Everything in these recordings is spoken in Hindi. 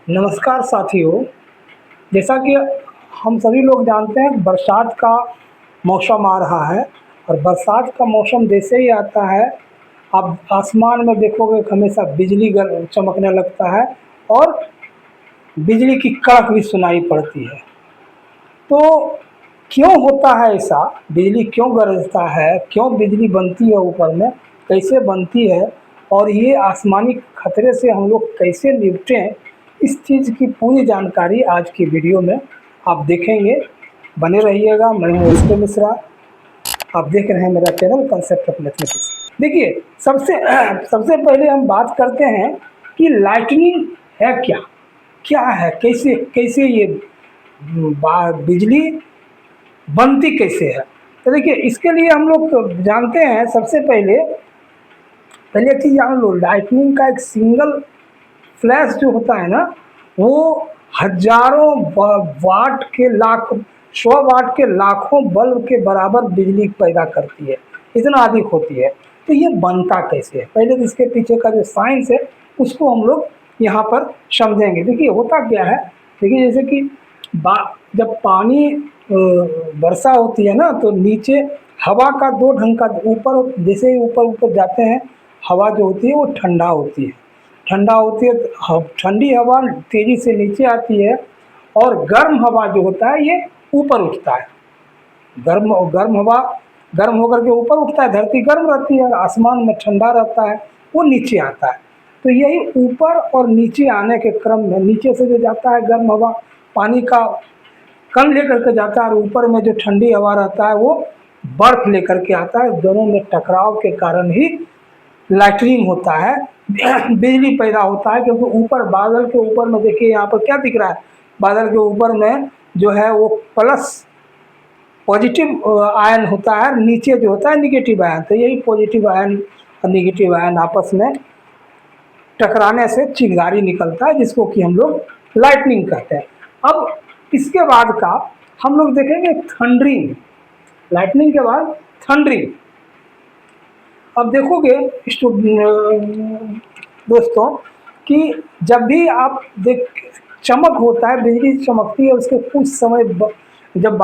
नमस्कार साथियों। जैसा कि हम सभी लोग जानते हैं, बरसात का मौसम आ रहा है और बरसात का मौसम जैसे ही आता है, आप आसमान में देखोगे कि हमेशा बिजली चमकने लगता है और बिजली की कड़क भी सुनाई पड़ती है। तो क्यों होता है ऐसा? बिजली क्यों गरजता है? क्यों बिजली बनती है ऊपर में? कैसे बनती है? और ये आसमानी खतरे से हम लोग कैसे निपटें? इस चीज़ की पूरी जानकारी आज की वीडियो में आप देखेंगे। बने रहिएगा। मैं हूँ एस के मिश्रा। आप देख रहे हैं मेरा चैनल कंसेप्ट ऑफ मैथमेटिक्स। देखिए, सबसे सबसे पहले हम बात करते हैं कि लाइटनिंग है क्या? क्या है? कैसे कैसे ये बिजली बनती कैसे है? तो देखिए, इसके लिए हम लोग जानते हैं। सबसे पहले पहले चीज़ जान लो, लाइटनिंग का एक सिंगल फ्लैश जो होता है ना, वो हजारों वाट के लाख 100 वाट के लाखों बल्ब के बराबर बिजली पैदा करती है। इतना अधिक होती है। तो ये बनता कैसे है? पहले तो इसके पीछे का जो साइंस है उसको हम लोग यहाँ पर समझेंगे। देखिए, होता क्या है। देखिए, जैसे कि जब पानी वर्षा होती है ना, तो नीचे हवा का दो ढंग का, ऊपर जैसे ही ऊपर ऊपर जाते हैं, हवा जो होती है वो ठंडा होती है। ठंडा होती है तो ठंडी हवा तेज़ी से नीचे आती है और गर्म हवा जो होता है ये ऊपर उठता है। गर्म गर्म हवा गर्म होकर के ऊपर उठता है। धरती गर्म रहती है और आसमान में ठंडा रहता है, वो नीचे आता है। तो यही ऊपर और नीचे आने के क्रम में, नीचे से जो जाता है गर्म हवा, पानी का कण लेकर के जाता है और ऊपर में जो ठंडी हवा रहता है वो बर्फ लेकर के आता है। दोनों में टकराव के कारण ही लाइटनिंग होता है, बिजली पैदा होता है। क्योंकि ऊपर बादल के ऊपर में देखिए, यहाँ पर क्या दिख रहा है? बादल के ऊपर में जो है वो प्लस पॉजिटिव आयन होता है, नीचे जो होता है निगेटिव आयन। तो यही पॉजिटिव आयन और निगेटिव आयन आपस में टकराने से चिंगारी निकलता है, जिसको कि हम लोग लाइटनिंग कहते हैं। अब इसके बाद का हम लोग देखेंगे थंडरिंग। लाइटनिंग के बाद थंडरिंग। अब देखोगे दोस्तों कि जब भी आप देख चमक होता है, बिजली चमकती है, उसके कुछ समय जब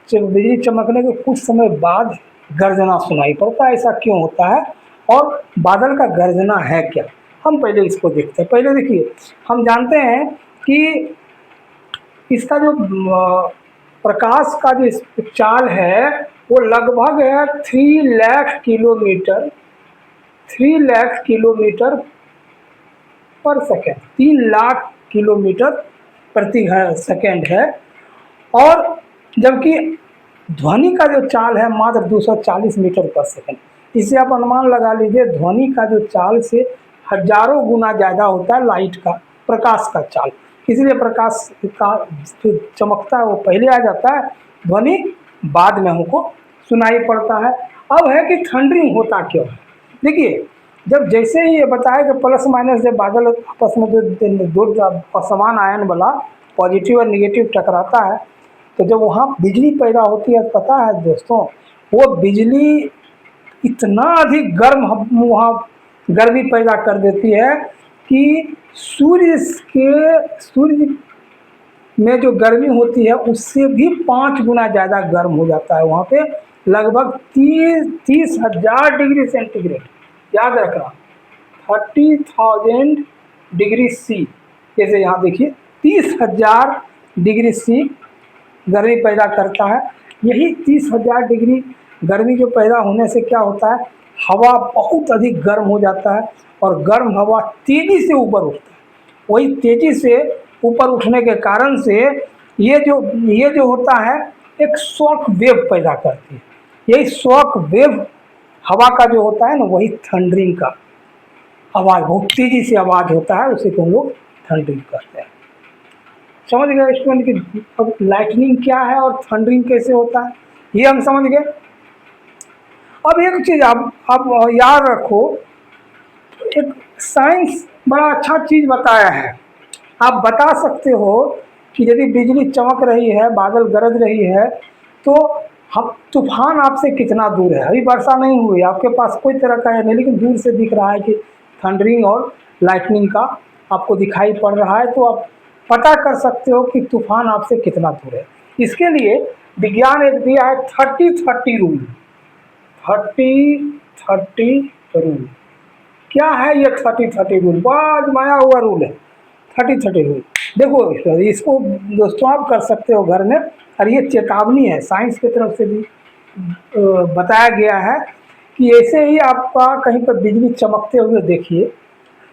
बिजली चमकने के कुछ समय बाद गर्जना सुनाई पड़ता है। ऐसा क्यों होता है और बादल का गर्जना है क्या? हम पहले इसको देखते हैं। पहले देखिए, हम जानते हैं कि इसका जो प्रकाश का जो चाल है वो लगभग है 3 लाख किलोमीटर, 3 लाख किलोमीटर पर सेकेंड, 3 लाख किलोमीटर प्रति सेकेंड है। और जबकि ध्वनि का जो चाल है मात्र 240 मीटर पर सेकेंड। इससे आप अनुमान लगा लीजिए, ध्वनि का जो चाल से हजारों गुना ज़्यादा होता है लाइट का, प्रकाश का चाल। इसलिए प्रकाश का जो चमकता है वो पहले आ जाता है, ध्वनि बाद में हमको सुनाई पड़ता है। अब है कि थंडरिंग होता क्यों है? देखिए, जब जैसे ही ये बताया कि प्लस माइनस, जब बादल आपस में दो समान आयन वाला पॉजिटिव और निगेटिव टकराता है, तो जब वहाँ बिजली पैदा होती है, पता है दोस्तों, वो बिजली इतना अधिक वहाँ गर्मी पैदा कर देती है कि सूर्य में जो गर्मी होती है उससे भी 5 गुना ज़्यादा गर्म हो जाता है वहाँ पे। लगभग 30,000 डिग्री सेंटीग्रेड, याद रखना, 30,000 डिग्री C। जैसे यहाँ देखिए, 30,000 डिग्री C गर्मी पैदा करता है। यही 30,000 डिग्री गर्मी जो पैदा होने से क्या होता है, हवा बहुत अधिक गर्म हो जाता है और गर्म हवा तेज़ी से ऊपर उठता है। वही तेज़ी से ऊपर उठने के कारण से ये जो होता है, एक शॉक वेव पैदा करती है। यही शॉक वेव हवा का जो होता है ना, वही थंडरिंग का आवाज़, बहुत तेज़ी से आवाज़ होता है, उसी को हम लोग थंडरिंग कहते हैं। समझ गए स्टूडेंट कि अब लाइटनिंग क्या है और थंडरिंग कैसे होता है, ये हम समझ गए। अब एक चीज़ आप याद रखो, एक साइंस बड़ा अच्छा चीज़ बताया है। आप बता सकते हो कि यदि बिजली चमक रही है, बादल गरज रही है, तो हम तूफान आपसे कितना दूर है। अभी वर्षा नहीं हुई, आपके पास कोई तरह का है नहीं, लेकिन दूर से दिख रहा है कि थंडरिंग और लाइटनिंग का आपको दिखाई पड़ रहा है तो आप पता कर सकते हो कि तूफान आपसे कितना दूर है। इसके लिए विज्ञान एक दिया है 30-30 रूल। 30-30 रूल क्या है ये? 30-30 रूल बड़ा आजमाया हुआ रूल है। 30-30 रूल देखो, इसको दोस्तों आप कर सकते हो घर में। और ये चेतावनी है, साइंस की तरफ से भी बताया गया है कि ऐसे ही आपका कहीं पर बिजली चमकते हुए देखिए,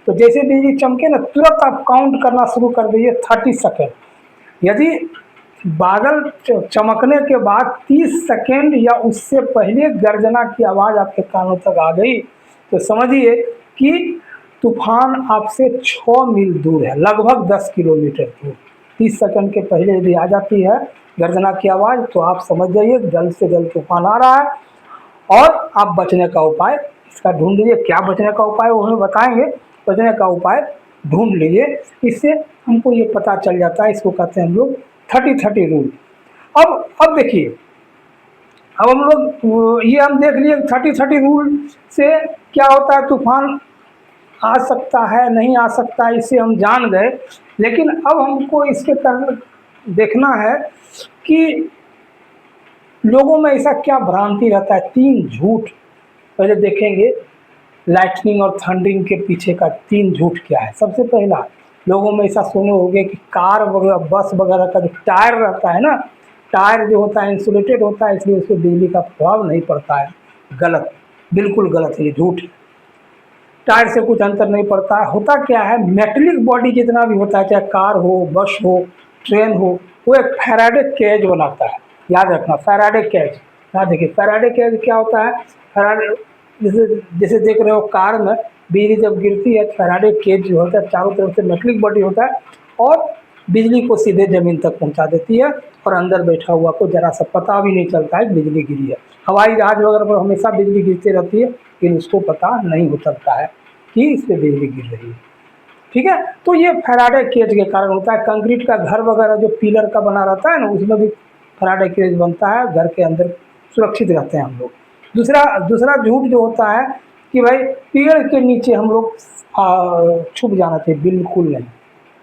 तो जैसे बिजली चमके ना, तुरंत आप काउंट करना शुरू कर दीजिए 30 सेकेंड। यदि बादल चमकने के बाद 30 सेकेंड या उससे पहले गर्जना की आवाज़ आपके कानों तक आ गई, तो समझिए कि तूफान आपसे 6 मील दूर है, लगभग 10 किलोमीटर दूर। 30 सेकेंड के पहले यदि आ जाती है गर्जना की आवाज़, तो आप समझ जाइए जल्द से जल्द तूफान आ रहा है। और आप बचने का उपाय इसका ढूंढ लीजिए। क्या बचने का उपाय वो हमें बताएंगे। बचने का उपाय ढूंढ लीजिए, इससे हमको ये पता चल जाता है। इसको कहते हैं हम लोग 30-30 रूल। अब देखिए, अब हम लोग ये हम देख लिए 30-30 रूल से क्या होता है, तूफान आ सकता है नहीं आ सकता है, इसे हम जान गए। लेकिन अब हमको इसके तरफ देखना है कि लोगों में ऐसा क्या भ्रांति रहता है। 3 झूठ पहले देखेंगे, लाइटनिंग और थंडरिंग के पीछे का 3 झूठ क्या है। सबसे पहला, लोगों में ऐसा सुने होंगे कि कार वगैरह बस वगैरह का जो टायर रहता है ना, टायर जो होता है इंसुलेटेड होता है, इसलिए उसमें बिजली का प्रभाव नहीं पड़ता है। गलत, बिल्कुल गलत, ये झूठ। टायर से कुछ अंतर नहीं पड़ता है। होता क्या है, मेटेलिक बॉडी जितना भी होता है, चाहे कार हो, बस हो, ट्रेन हो, वो एक फैराडे केज बनाता है। याद रखना, फैराडे केज। यहाँ देखिए फैराडे केज क्या होता है। फैराडे जैसे जैसे देख रहे हो कार में बिजली जब गिरती है, फैराडे केज जो होता है चारों तरफ से मेटेलिक बॉडी होता है और बिजली को सीधे ज़मीन तक पहुंचा देती है। और अंदर बैठा हुआ को जरा सा पता भी नहीं चलता है कि बिजली गिरी है। हवाई जहाज वगैरह पर हमेशा बिजली गिरती रहती है, लेकिन उसको पता नहीं हो सकता है कि इस पे बिजली गिर रही है। ठीक है, तो ये फैराडे केज के कारण होता है। कंक्रीट का घर वगैरह जो पिलर का बना रहता है ना, उसमें भी फैराडे केज बनता है। घर के अंदर सुरक्षित रहते हैं हम लोग। दूसरा दूसरा झूठ जो होता है कि भाई पेड़ के नीचे हम लोग छुप जाना चाहिए। बिल्कुल नहीं।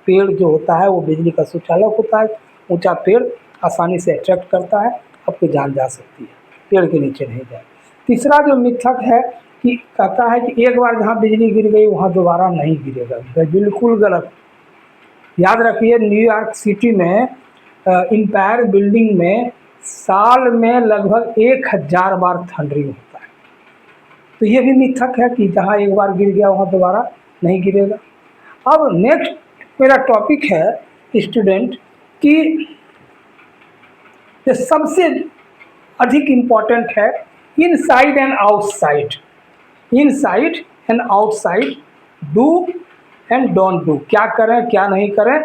पेड़ जो होता है वो बिजली का सुचालक होता है। ऊंचा पेड़ आसानी से अट्रैक्ट करता है, आपकी जान जा सकती है। पेड़ के नीचे नहीं जाए। तीसरा जो मिथक है कि कहता है कि एक बार जहाँ बिजली गिर गई वहाँ दोबारा नहीं गिरेगा, तो बिल्कुल गलत। याद रखिए, न्यूयॉर्क सिटी में एम्पायर बिल्डिंग में साल में लगभग 1000 बार थंडरिंग होता है। तो ये भी मिथक है कि जहाँ एक बार गिर गया वहाँ दोबारा नहीं गिरेगा। अब नेक्स्ट मेरा टॉपिक है स्टूडेंट कि जो सबसे अधिक इम्पॉर्टेंट है, inside and outside. Inside and outside, do and don't do, क्या करें क्या नहीं करें।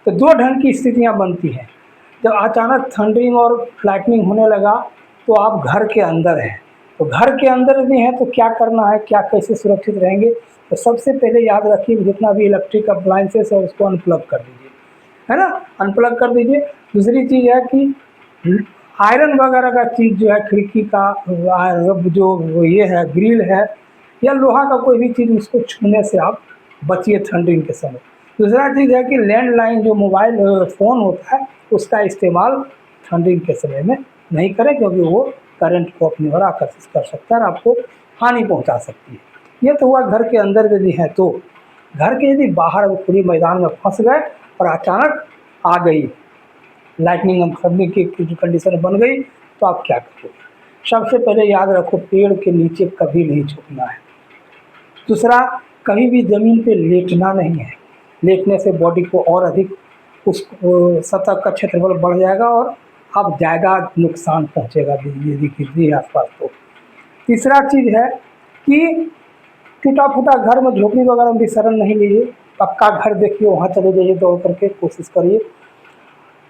तो 2 ढंग की स्थितियां बनती हैं। जब अचानक थंडरिंग और लाइटनिंग होने लगा तो आप घर के अंदर हैं, तो घर के अंदर भी हैं तो क्या करना है, क्या कैसे सुरक्षित रहेंगे। तो सबसे पहले याद रखिए जितना भी इलेक्ट्रिक अप्लायंसेस है उसको अनप्लग कर दीजिए, है ना, अनप्लग कर दीजिए। दूसरी चीज़ है कि आयरन वगैरह का चीज़ जो है, खिड़की का जो ये है ग्रिल है या लोहा का कोई भी चीज़, उसको छूने से आप बचिए थंडरिंग के समय। दूसरा चीज़ है कि लैंडलाइन जो मोबाइल फ़ोन होता है उसका इस्तेमाल थंडरिंग के समय में नहीं करें, क्योंकि वो करंट को अपनी ओर आकर्षित कर सकता है और आपको हानि पहुंचा सकती है। ये तो हुआ घर के अंदर यदि है तो। घर के यदि बाहर खुली मैदान में फंस गए और अचानक आ गई लाइटनिंग हम खरीदने की कंडीशन बन गई, तो आप क्या करोगे। सबसे पहले याद रखो, पेड़ के नीचे कभी नहीं छुपना है। दूसरा, कभी भी ज़मीन पे लेटना नहीं है। लेटने से बॉडी को और अधिक उस सतह का क्षेत्रफल बढ़ जाएगा और आप ज़्यादा नुकसान पहुंचेगा बिजली यदि गिरती है आसपास। तो तीसरा चीज़ है कि टूटा फूटा घर में झोपड़ी वगैरह में भी शरण नहीं लीजिए। पक्का घर देखिए, वहाँ चले जाइए, दौड़ करके कोशिश करिए।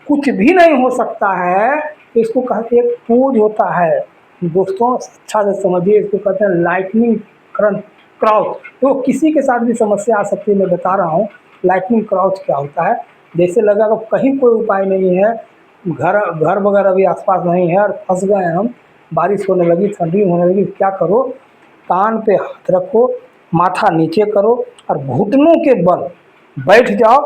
कुछ भी नहीं हो सकता है, इसको कहते एक पूज होता है दोस्तों, अच्छा से समझिए। इसको कहते हैं लाइटनिंग करंट क्राउच। तो किसी के साथ भी समस्या आ सकती है, मैं बता रहा हूँ लाइटनिंग क्राउच क्या होता है। जैसे लगा कि कहीं कोई उपाय नहीं है, घर घर वगैरह भी आसपास नहीं है और फंस गए हम, बारिश होने लगी, ठंडी होने लगी, क्या करो, कान पे हाथ रखो, माथा नीचे करो और घुटनों के बल बैठ जाओ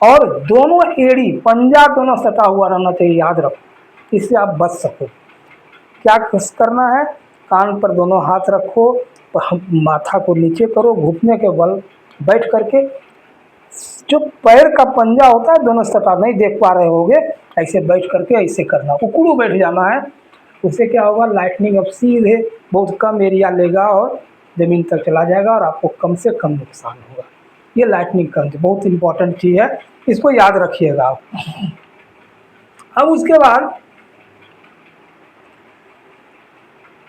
और दोनों एड़ी पंजा दोनों सटा हुआ रहना चाहिए, याद रखो, इससे आप बच सको। क्या करना है, कान पर दोनों हाथ रखो और माथा को नीचे करो, घुटने के बल बैठ करके, जो पैर का पंजा होता है दोनों सटा, नहीं देख पा रहे होगे, ऐसे बैठ करके ऐसे करना, उकड़ू बैठ जाना है। उससे क्या होगा, लाइटनिंग अब सीधे बहुत कम एरिया लेगा और ज़मीन तक चला जाएगा और आपको कम से कम नुकसान होगा। ये लाइटनिंग करंट बहुत इंपॉर्टेंट चीज़ है, इसको याद रखिएगा आप। अब उसके बाद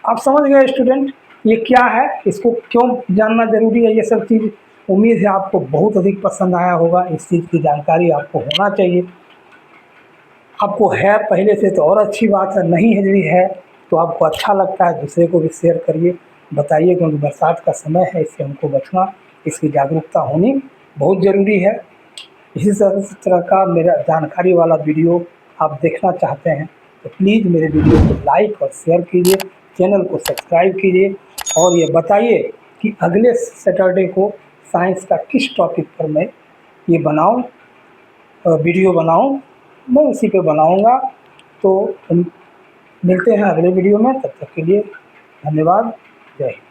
आप समझ गए स्टूडेंट ये क्या है, इसको क्यों जानना जरूरी है, ये सब चीज़। उम्मीद है आपको बहुत अधिक पसंद आया होगा, इस चीज़ की जानकारी आपको होना चाहिए। आपको है पहले से तो और अच्छी बात है, नहीं है यदि है तो आपको अच्छा लगता है, दूसरे को भी शेयर करिए, बताइए, क्योंकि बरसात का समय है, इससे हमको बचना, इसकी जागरूकता होनी बहुत ज़रूरी है। इसी तरह का मेरा जानकारी वाला वीडियो आप देखना चाहते हैं तो प्लीज़ मेरे वीडियो को लाइक और शेयर कीजिए, चैनल को सब्सक्राइब कीजिए और ये बताइए कि अगले सैटरडे को साइंस का किस टॉपिक पर मैं ये बनाऊं, वीडियो बनाऊं, मैं उसी पे बनाऊंगा। तो हम मिलते हैं अगले वीडियो में, तब तक के लिए धन्यवाद, जय हिंद।